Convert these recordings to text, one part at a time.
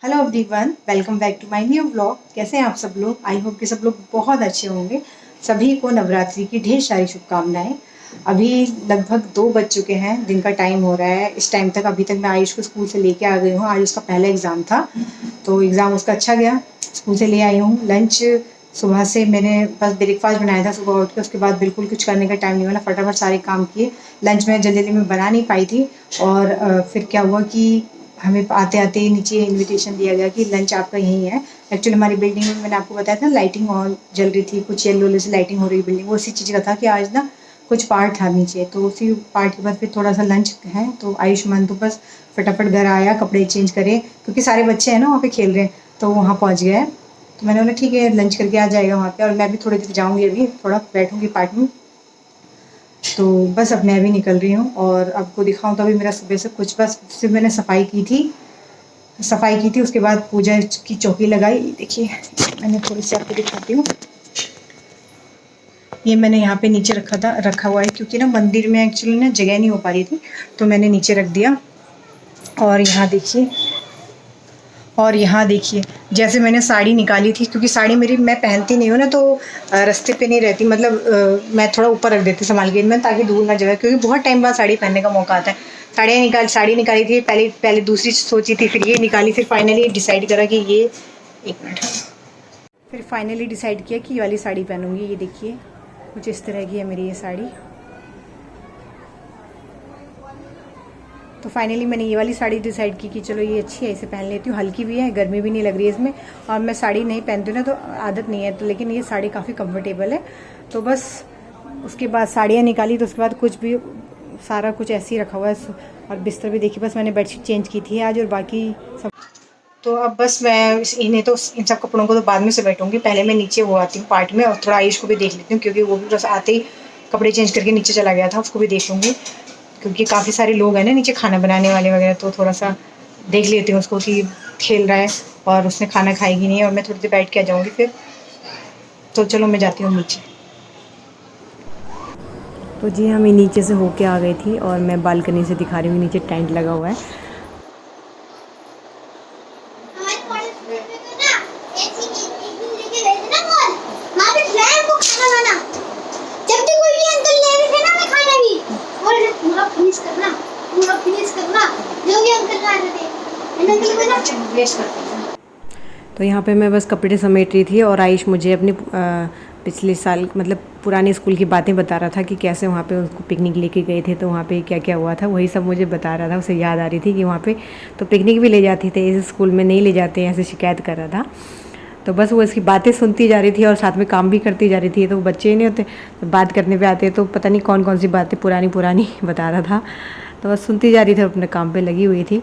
Hello everyone, welcome back to my new vlog. कैसे हैं आप सब लोग? आई होप कि सब लोग बहुत अच्छे होंगे। सभी को नवरात्रि की ढेर सारी शुभकामनाएं। अभी लगभग 2 बज चुके हैं, दिन का टाइम हो रहा है। इस टाइम तक अभी तक मैं आयुष को स्कूल से लेके आ गई हूँ। आज उसका पहला एग्ज़ाम था, तो एग्ज़ाम उसका अच्छा गया। स्कूल से ले आई हूँ। लंच सुबह से मैंने बस ब्रेकफास्ट बनाया था सुबह उठ के, उसके बाद बिल्कुल कुछ करने का टाइम नहीं मिला, फटाफट सारे काम किए। लंच में जल्दी जल्दी में बना नहीं पाई थी। और फिर क्या हुआ कि हमें आते आते नीचे इनविटेशन दिया गया कि लंच आपका यहीं है। एक्चुअली हमारी बिल्डिंग में मैंने आपको बताया था लाइटिंग और जल रही थी, कुछ येलो येलो से लाइटिंग हो रही बिल्डिंग, वो उसी चीज़ का था कि आज ना कुछ पार्ट था नीचे, तो उसी पार्ट के बाद फिर थोड़ा सा लंच है। तो आयुष्मान तो बस फटाफट घर आया, कपड़े चेंज करे, क्योंकि सारे बच्चे हैं ना वहाँ पे खेल रहे हैं, तो वहाँ पहुँच गया है। तो मैंने बोला ठीक है लंच करके आ जाएगा वहाँ पे, और मैं भी थोड़ी देर जाऊँगी, अभी थोड़ा बैठूँगी पार्ट में। तो बस अब मैं भी निकल रही हूँ, और आपको दिखाऊँ तो अभी मेरा सुबह से कुछ बस सिर्फ मैंने सफाई की थी, उसके बाद पूजा की चौकी लगाई। देखिए मैंने थोड़ी सी आपको दिखाती हूँ। ये मैंने यहाँ पे नीचे रखा हुआ है, क्योंकि ना मंदिर में एक्चुअली ना जगह नहीं हो पा रही थी, तो मैंने नीचे रख दिया। और यहाँ देखिए जैसे मैंने साड़ी निकाली थी, क्योंकि साड़ी मेरी मैं पहनती नहीं हूँ ना, तो रास्ते पे नहीं रहती, मतलब मैं थोड़ा ऊपर रख देती संभाल के मैं, ताकि धूल ना जाए, क्योंकि बहुत टाइम बाद साड़ी पहनने का मौका आता है। साड़ी निकाली थी, पहले पहले दूसरी सोची थी, फिर ये निकाली, फिर फाइनली डिसाइड करा कि ये, एक मिनट, फिर फाइनली डिसाइड किया कि ये वाली साड़ी पहनूंगी। ये देखिए कुछ इस तरह की है मेरी ये साड़ी। तो फाइनली मैंने ये वाली साड़ी डिसाइड की कि चलो ये अच्छी है, इसे पहन लेती हूँ, हल्की भी है, गर्मी भी नहीं लग रही है इसमें। और मैं साड़ी नहीं पहनती हूँ ना, तो आदत नहीं है, तो लेकिन ये साड़ी काफ़ी कंफर्टेबल है। तो बस उसके बाद साड़ियाँ निकाली, तो उसके बाद कुछ भी सारा कुछ ऐसे ही रखा हुआ है। और बिस्तर भी देखिए, बस मैंने बेडशीट चेंज की थी आज, और बाकी सब। तो अब बस मैं इन सब कपड़ों को तो बाद में से बैठूंगी, पहले मैं नीचे वो आती हूँ पार्ट में, और थोड़ा आयुष को भी देख लेती हूँ, क्योंकि वो भी बस आते ही कपड़े चेंज करके नीचे चला गया था, उसको भी देख लूँगी। क्योंकि काफ़ी सारे लोग हैं ना नीचे खाना बनाने वाले वगैरह, तो थोड़ा सा देख लेती हूँ उसको कि खेल रहा है, और उसने खाना खाएगी नहीं, और मैं थोड़ी देर बैठ के आ जाऊँगी फिर। तो चलो मैं जाती हूँ नीचे। तो जी हम नीचे से होके आ गई थी, और मैं बालकनी से दिखा रही हूँ, नीचे टेंट लगा हुआ है। तो यहाँ पे मैं बस कपड़े समेट रही थी, और आयुष मुझे अपनी पिछले साल मतलब पुराने स्कूल की बातें बता रहा था कि कैसे वहाँ पे उसको पिकनिक लेके गए थे, तो वहाँ पे क्या क्या हुआ था, वही सब मुझे बता रहा था। उसे याद आ रही थी कि वहाँ पे तो पिकनिक भी ले जाते थे, इस स्कूल में नहीं ले जाते, ऐसे शिकायत कर रहा था। तो बस वो इसकी बातें सुनती जा रही थी, और साथ में काम भी करती जा रही थी। तो बच्चे नहीं होते, तो बात करने पे आते, तो पता नहीं कौन कौन सी बातें पुरानी पुरानी बता रहा था। तो बस सुनती जा रही थी, अपने काम पे लगी हुई थी।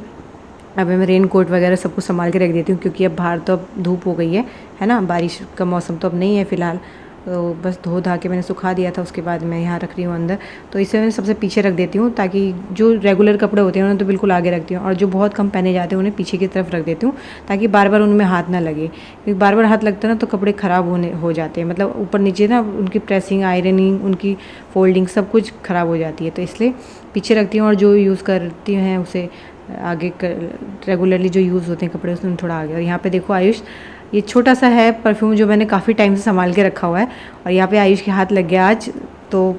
अभी मैं रेन कोट वगैरह सब कुछ संभाल के रख देती हूँ, क्योंकि अब बाहर तो अब धूप हो गई है ना, बारिश का मौसम तो अब नहीं है फ़िलहाल। तो बस धो धा के मैंने सुखा दिया था, उसके बाद मैं यहाँ रख रही हूँ अंदर। तो इसे मैं सबसे पीछे रख देती हूँ, ताकि जो रेगुलर कपड़े होते हैं उन्हें तो बिल्कुल आगे रखती हूँ, और जो बहुत कम पहने जाते हैं उन्हें पीछे की तरफ रख देती हूँ, ताकि बार बार उनमें हाथ ना लगे, क्योंकि बार बार हाथ लगता है ना तो कपड़े ख़राब हो जाते हैं, मतलब ऊपर नीचे ना उनकी प्रेसिंग, आयरनिंग, उनकी फोल्डिंग सब कुछ ख़राब हो जाती है। तो इसलिए पीछे रखती हूँ, और जो यूज़ करती हैं उसे आगे रेगुलरली जो यूज़ होते हैं कपड़े उसमें थोड़ा आगे। और यहाँ पे देखो आयुष, ये छोटा सा है परफ्यूम जो मैंने काफ़ी टाइम से संभाल के रखा हुआ है, और यहाँ पे आयुष के हाथ लग गया आज, तो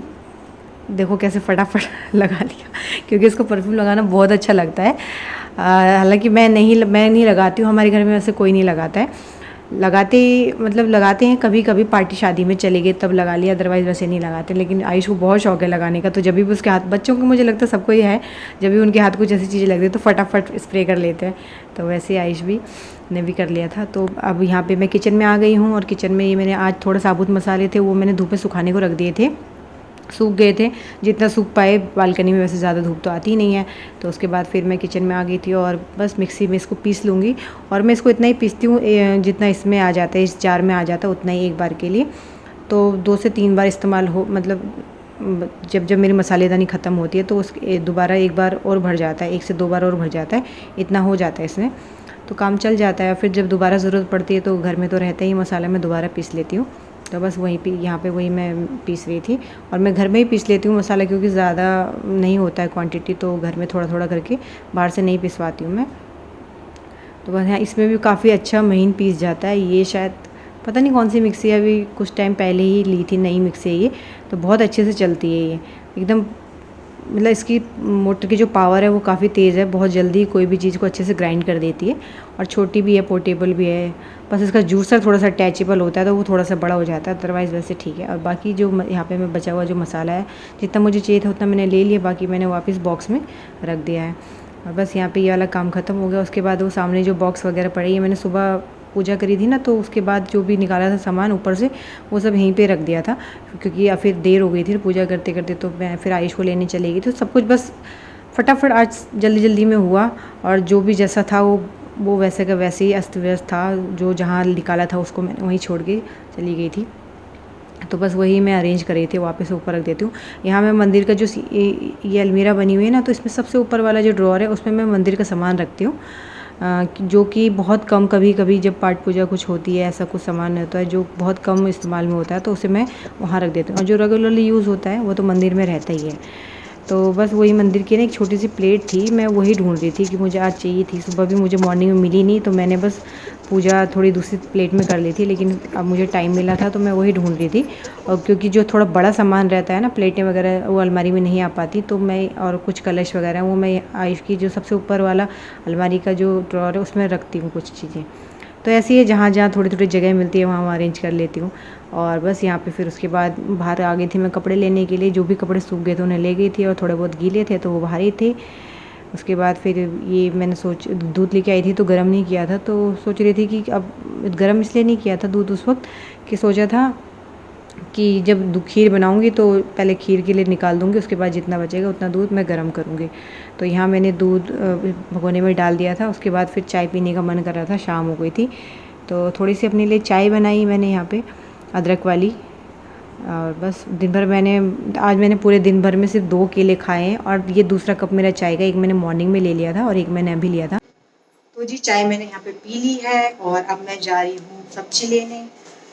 देखो कैसे फटाफट लगा लिया, क्योंकि इसको परफ्यूम लगाना बहुत अच्छा लगता है। हालांकि मैं नहीं लगाती हूँ, हमारे घर में वैसे कोई नहीं लगाता है। लगाते हैं कभी कभी, पार्टी शादी में चले गए तब लगा लिया, अदरवाइज़ वैसे नहीं लगाते। लेकिन आयुष को बहुत शौक है लगाने का, तो जब भी उसके हाथ, बच्चों को मुझे लगता है सबको ये है, जब भी उनके हाथ कुछ ऐसी चीज़ें लगती है तो फटाफट स्प्रे कर लेते हैं। तो वैसे आयुष भी ने भी कर लिया था। तो अब यहाँ पे मैं किचन में आ गई हूँ, और किचन में ये मैंने आज थोड़ा साबुत मसाले थे वो मैंने धूप में सुखाने को रख दिए थे, सूख गए थे जितना सूख पाए। बालकनी में वैसे ज़्यादा धूप तो आती नहीं है। तो उसके बाद फिर मैं किचन में आ गई थी, और बस मिक्सी में इसको पीस लूँगी। और मैं इसको इतना ही पीसती हूँ जितना इसमें आ जाता है, इस जार में आ जाता है उतना ही एक बार के लिए। तो 2 से 3 बार इस्तेमाल हो, मतलब जब मेरी मसालेदानी ख़त्म होती है तो दोबारा एक बार और भर जाता है, 1 से 2 बार और भर जाता है, इतना हो जाता है इसमें, तो काम चल जाता है। फिर जब दोबारा ज़रूरत पड़ती है तो घर में तो रहता ही मसाला, मैं दोबारा पीस लेती हूँ। तो बस वहीं पे यहाँ पे वही मैं पीस रही थी, और मैं घर में ही पीस लेती हूँ मसाला, क्योंकि ज़्यादा नहीं होता है क्वांटिटी, तो घर में थोड़ा थोड़ा करके, बाहर से नहीं पिसवाती हूँ मैं। तो बस यहाँ इसमें भी काफ़ी अच्छा महीन पीस जाता है। ये शायद पता नहीं कौन सी मिक्सी है, अभी कुछ टाइम पहले ही ली थी, नई मिक्सी है ये, तो बहुत अच्छे से चलती है ये एकदम। मतलब इसकी मोटर की जो पावर है वो काफ़ी तेज़ है, बहुत जल्दी कोई भी चीज़ को अच्छे से ग्राइंड कर देती है। और छोटी भी है, पोर्टेबल भी है। बस इसका जूसर थोड़ा सा अटैचेबल होता है तो वो थोड़ा सा बड़ा हो जाता है, अदरवाइज़ वैसे ठीक है। और बाकी जो यहाँ पे मैं बचा हुआ जो मसाला है, जितना मुझे चाहिए था उतना मैंने ले लिया, बाकी मैंने वापस बॉक्स में रख दिया है। और बस यहाँ पे ये वाला काम ख़त्म हो गया। उसके बाद वो सामने जो बॉक्स वगैरह पड़े है, मैंने सुबह पूजा करी थी ना, तो उसके बाद जो भी निकाला था सामान ऊपर से वो सब यहीं पे रख दिया था, क्योंकि या फिर देर हो गई थी पूजा करते करते, तो मैं फिर आयुष को लेने चली गई। तो सब कुछ बस फटाफट आज जल्दी जल्दी में हुआ, और जो भी जैसा था वो वैसे का वैसे ही अस्त व्यस्त था। जो जहाँ निकाला था उसको मैंने वहीं छोड़ के चली गई थी, तो बस वही मैं अरेंज कर रही थी, वापस ऊपर रख देती हूँ। यहाँ मैं मंदिर का जो ये अलमीरा बनी हुई है ना, तो इसमें सबसे ऊपर वाला जो ड्रॉअर है उसमें मैं मंदिर का सामान रखती हूँ, जो कि बहुत कम, कभी कभी जब पाठ पूजा कुछ होती है, ऐसा कुछ सामान होता है जो बहुत कम इस्तेमाल में होता है, तो उसे मैं वहाँ रख देती हूँ। और जो रेगुलरली यूज़ होता है वो तो मंदिर में रहता ही है। तो बस वही मंदिर की ना एक छोटी सी प्लेट थी, मैं वही ढूंढ रही थी कि मुझे आज चाहिए थी। सुबह भी मुझे मॉर्निंग में मिली नहीं, तो मैंने बस पूजा थोड़ी दूसरी प्लेट में कर ली थी, लेकिन अब मुझे टाइम मिला था तो मैं वही ढूंढ रही थी। और क्योंकि जो थोड़ा बड़ा सामान रहता है ना, प्लेटें वगैरह वो अलमारी में नहीं आ पाती, तो मैं और कुछ कलश वगैरह वो मैं आयुष की जो सबसे ऊपर वाला अलमारी का जो ड्रॉअर है उसमें रखती हूँ कुछ चीज़ें। तो ऐसी है, जहाँ जहाँ थोड़ी थोड़ी जगह मिलती है वहाँ अरेंज कर लेती हूँ। और बस यहाँ पे फिर उसके बाद बाहर आ गई थी मैं कपड़े लेने के लिए। जो भी कपड़े सूख गए थे उन्हें ले गई थी, और थोड़े बहुत गीले थे तो वो बाहर ही थे। उसके बाद फिर ये मैंने दूध लेके आई थी तो गर्म नहीं किया था, तो सोच रही थी कि अब गर्म इसलिए नहीं किया था दूध उस वक्त कि सोचा था कि जब खीर बनाऊंगी तो पहले खीर के लिए निकाल दूंगी, उसके बाद जितना बचेगा उतना दूध मैं गर्म करूंगी। तो यहाँ मैंने दूध भगोने में डाल दिया था। उसके बाद फिर चाय पीने का मन कर रहा था, शाम हो गई थी, तो थोड़ी सी अपने लिए चाय बनाई मैंने यहाँ पे अदरक वाली। और बस दिन भर आज मैंने पूरे दिन भर में सिर्फ 2 केले खाए हैं, और ये दूसरा कप मेरा चाय का, एक मैंने मॉर्निंग में ले लिया था और एक मैंने अभी लिया था। तो जी चाय मैंने यहाँ पे पी ली है, और अब मैं जा रही हूँ सब्जी लेने।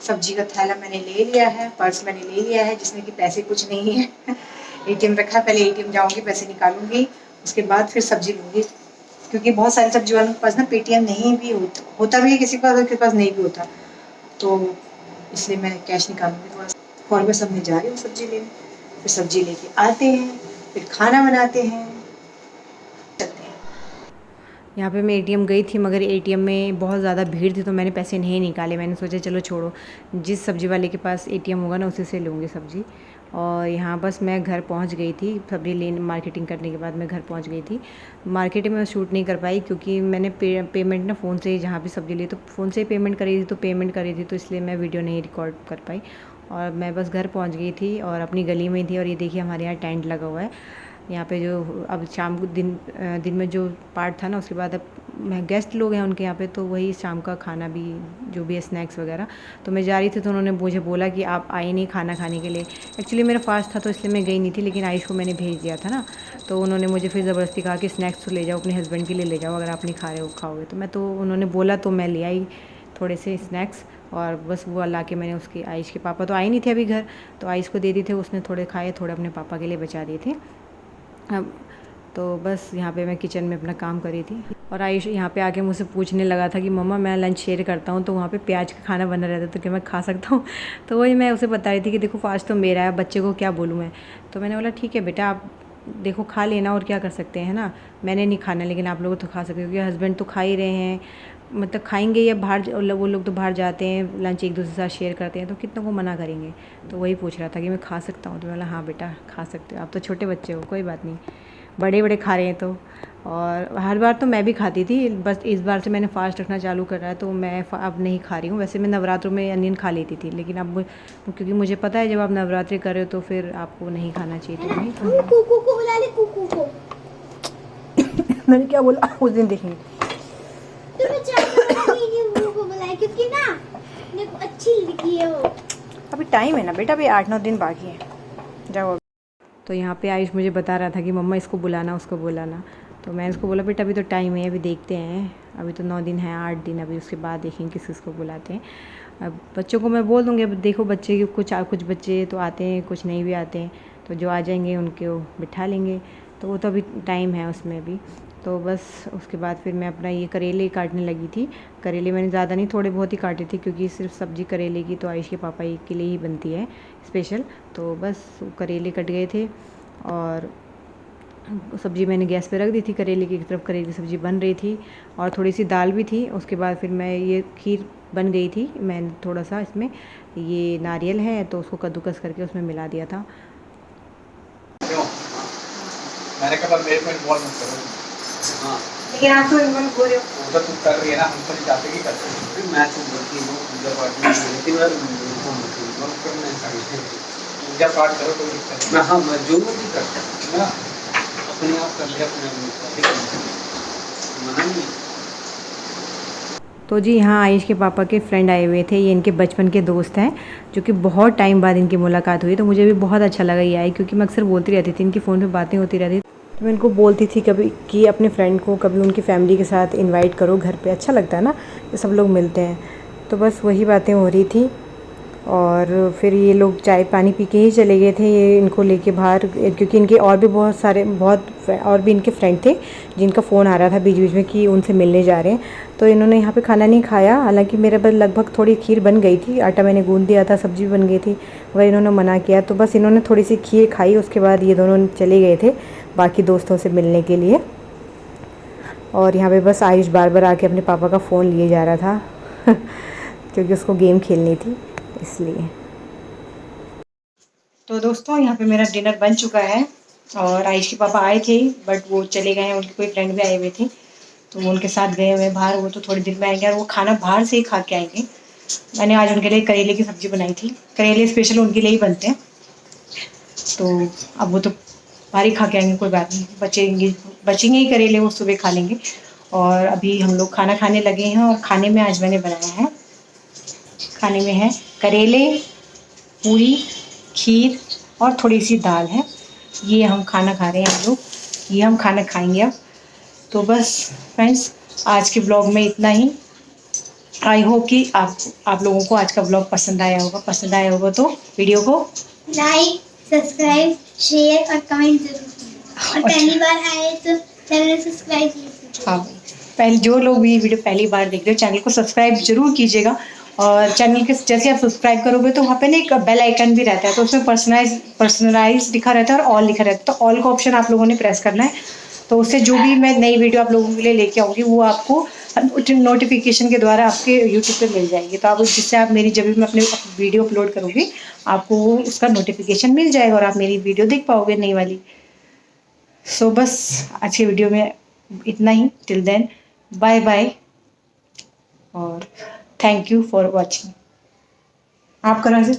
सब्जी का थैला मैंने ले लिया है, पर्स मैंने ले लिया है जिसमें कि पैसे कुछ नहीं है एटीएम रखा है, पहले एटीएम जाऊँगी, पैसे निकालूंगी, उसके बाद फिर सब्जी लूँगी। क्योंकि बहुत सारे सब्जी वालों के पास ना पेटीएम नहीं भी होता भी है, किसी के पास नहीं भी होता, तो इसलिए मैं कैश निकालूंगी थोड़ा सा। और बस अब मैं जा रही हूँ सब्जी लेने, फिर सब्जी लेके आते हैं, फिर खाना बनाते हैं, चलते हैं। यहाँ पे मैं एटीएम गई थी, मगर एटीएम में बहुत ज़्यादा भीड़ थी तो मैंने पैसे नहीं निकाले। मैंने सोचा चलो छोड़ो, जिस सब्ज़ी वाले के पास एटीएम होगा ना उसी से लूँगी सब्ज़ी। और यहाँ बस मैं घर पहुँच गई थी, सब्ज़ी लेने मार्केटिंग करने के बाद मैं घर पहुँच गई थी। मार्केट में शूट नहीं कर पाई क्योंकि मैंने पेमेंट ना फ़ोन से, जहाँ भी सब्ज़ी ली तो फ़ोन से ही पेमेंट करी थी, तो पेमेंट करी थी, तो इसलिए मैं वीडियो नहीं रिकॉर्ड कर पाई। और मैं बस घर पहुँच गई थी और अपनी गली में थी। और ये देखिए हमारे यहाँ टेंट लगा हुआ है। यहाँ पे जो अब शाम को दिन में जो पार्ट था ना, उसके बाद अब गेस्ट लोग हैं उनके यहाँ पे, तो वही शाम का खाना भी जो भी है स्नैक्स वगैरह। तो मैं जा रही थी तो उन्होंने मुझे बोला कि आप आए नहीं खाना खाने के लिए। एक्चुअली मेरा फास्ट था तो इसलिए मैं गई नहीं थी, लेकिन आयुष को मैंने भेज दिया था ना, तो उन्होंने मुझे फिर ज़बरदस्ती कहा कि स्नैक्स तो ले जाओ, अपने हस्बैंड के लिए ले जाओ, अगर आप नहीं खा रहे हो खाओगे तो। मैं तो उन्होंने बोला तो मैं ले आई थोड़े से स्नैक्स, और बस वो ला के मैंने उसके आयुष के पापा तो आए नहीं थे अभी घर, तो आयुष को दे दिए थे, उसने थोड़े खाए, थोड़े अपने पापा के लिए बचा दिए थे। अब तो बस यहाँ पे मैं किचन में अपना काम कर रही थी, और आयुष यहाँ पे आके मुझसे पूछने लगा था कि मम्मा मैं लंच शेयर करता हूँ तो वहाँ पे प्याज का खाना बना रहता है तो क्या मैं खा सकता हूँ तो वही मैं उसे बता रही थी कि देखो फास्ट तो मेरा है, बच्चे को क्या बोलूँ मैं। तो मैंने बोला ठीक है बेटा, आप देखो खा लेना, और क्या कर सकते हैं ना, मैंने नहीं खाना लेकिन आप लोग तो खा सकते हो, क्योंकि हस्बैंड तो खा ही रहे हैं, मतलब खाएंगे या बाहर, वो लोग तो बाहर जाते हैं, लंच एक दूसरे के साथ शेयर करते हैं, तो कितनों को मना करेंगे। तो वही पूछ रहा था कि मैं खा सकता हूँ, तो मैं बोला हाँ बेटा खा सकते हो, आप तो छोटे बच्चे हो, कोई बात नहीं, बड़े बड़े खा रहे हैं तो। और हर बार तो मैं भी खाती थी, बस इस बार से मैंने फास्ट रखना चालू करा है, तो मैं अब नहीं खा रही हूँ। वैसे मैं नवरात्रों में अनियन खा लेती थी, लेकिन अब क्योंकि मुझे पता है जब आप नवरात्रि कर रहे हो तो फिर आपको नहीं खाना चाहिए, तो नहीं खाना। कुकू को बुला ले, कुकू को। मैंने क्या बोला उस दिन देखेंगे। तुम्हें चाहिए को बुलाए, क्योंकि ना मेरे को अच्छी लगी है वो। अभी टाइम है ना बेटा, अभी 8-9 दिन बाकी है, जाओ। तो यहाँ पे आयुष मुझे बता रहा था कि मम्मा इसको बुलाना, उसको बुलाना, तो मैं इसको बोला बेटा अभी तो टाइम है, अभी देखते हैं, अभी तो 9 दिन है, 8 दिन, अभी उसके बाद देखेंगे किस किसको बुलाते हैं। अब बच्चों को मैं बोल दूँगी, अब देखो बच्चे कुछ बच्चे तो आते हैं, कुछ नहीं भी आते हैं, तो जो आ जाएंगे उनको बिठा लेंगे, तो वो तो अभी टाइम है उसमें भी। तो बस उसके बाद फिर मैं अपना ये करेले काटने लगी थी। करेले मैंने ज़्यादा नहीं, थोड़े बहुत ही काटे थे, क्योंकि सिर्फ सब्ज़ी करेले की तो आयुष के पापा के लिए ही बनती है स्पेशल। तो बस करेले कट गए थे और सब्ज़ी मैंने गैस पे रख दी थी। करेले की एक तरफ करेले की सब्ज़ी बन रही थी और थोड़ी सी दाल भी थी। उसके बाद फिर मैं ये खीर बन गई थी। मैंने थोड़ा सा इसमें ये नारियल है तो उसको कद्दूकस करके उसमें मिला दिया था। मैंने कहा मेरे को इन्वॉल्व मत करो। हाँ लेकिन आप तो इन्वॉल्व हो रहे हो। वो तो तुम कर रही है ना, हम तो नहीं चाहते कि करते हैं। मैं तो बोलती हूँ पूजा पाठ में लेकिन यार इन्वॉल्व करना चाहिए। पूजा पाठ करो कोई दिक्कत नहीं। हाँ मैं जो भी करता हूँ ना अपने आप कर लिया, अपने मना नहीं। तो जी यहाँ आयुष के पापा के फ्रेंड आए हुए थे। ये इनके बचपन के दोस्त हैं, जो कि बहुत टाइम बाद इनकी मुलाकात हुई। तो मुझे भी बहुत अच्छा लगा ये आए, क्योंकि मैं अक्सर बोलती रहती थी, इनकी फ़ोन पे बातें होती रहती थी। तो मैं इनको बोलती थी कभी कि अपने फ्रेंड को कभी उनकी फैमिली के साथ इनवाइट करो घर पे, अच्छा लगता है ना कि सब लोग मिलते हैं। तो बस वही बातें हो रही थी और फिर ये लोग चाय पानी पी के ही चले गए थे, ये इनको लेके बाहर, क्योंकि इनके और भी बहुत और भी इनके फ्रेंड थे जिनका फ़ोन आ रहा था बीच बीच में कि उनसे मिलने जा रहे हैं। तो इन्होंने यहाँ पे खाना नहीं खाया। हालांकि मेरे बस लगभग थोड़ी खीर बन गई थी, आटा मैंने गूंद दिया था, सब्ज़ी बन गई थी, मगर इन्होंने मना किया। तो बस इन्होंने थोड़ी सी खीर खाई। उसके बाद ये दोनों चले गए थे बाकी दोस्तों से मिलने के लिए। और यहाँ पे बस आयुष बार बार आके अपने पापा का फ़ोन लिए जा रहा था क्योंकि उसको गेम खेलनी थी इसलिए। तो दोस्तों यहाँ पे मेरा डिनर बन चुका है और आयुष के पापा आए थे बट वो चले गए हैं, उनके कोई फ्रेंड भी आए हुए थे तो वो उनके साथ गए हुए बाहर। वो तो थोड़ी देर में आएंगे और वो खाना बाहर से ही खा के आएंगे। मैंने आज उनके लिए करेले की सब्ज़ी बनाई थी। करेले स्पेशल उनके लिए ही बनते हैं, तो अब वो तो बाहर ही खा के आएंगे, कोई बात नहीं, बचेंगे ही करेले, वो सुबह खा लेंगे। और अभी हम लोग खाना खाने लगे हैं और खाने में आज मैंने बनाया है, खाने में है करेले, पूरी, खीर और थोड़ी सी दाल है। ये हम खाना खा रहे हैं हम लोग, ये हम खाना खाएंगे अब। तो बस फ्रेंड्स आज के ब्लॉग में इतना ही। आई होप कि आप लोगों को आज का ब्लॉग पसंद आया होगा। पसंद आया होगा तो वीडियो को लाइक, सब्सक्राइब, शेयर और कमेंट जरूर करना। और पहली बार आए तो चैनल सब्सक्राइब कीजिए। हाँ, पहले जो लोग भी वीडियो पहली बार देख रहे हो चैनल को सब्सक्राइब जरूर कीजिएगा। और चैनल के जैसे आप सब्सक्राइब करोगे तो वहाँ पे ना एक बेल आइकन भी रहता है, तो उसमें पर्सनलाइज लिखा रहता है और ऑल लिखा रहता है। तो ऑल का ऑप्शन आप लोगों ने प्रेस करना है, तो उससे जो भी मैं नई वीडियो आप लोगों के लिए लेके आऊँगी वो आपको नोटिफिकेशन के द्वारा आपके यूट्यूब पे मिल जाएगी। तो आप जिससे आप मेरी जब भी मैं अपने वीडियो अपलोड करूँगी आपको उसका नोटिफिकेशन मिल जाएगा और आप मेरी वीडियो देख पाओगे नई वाली। सो बस आज की वीडियो में इतना ही। टिल देन बाय बाय और थैंक यू फॉर वॉचिंग। आप करो ऐसे।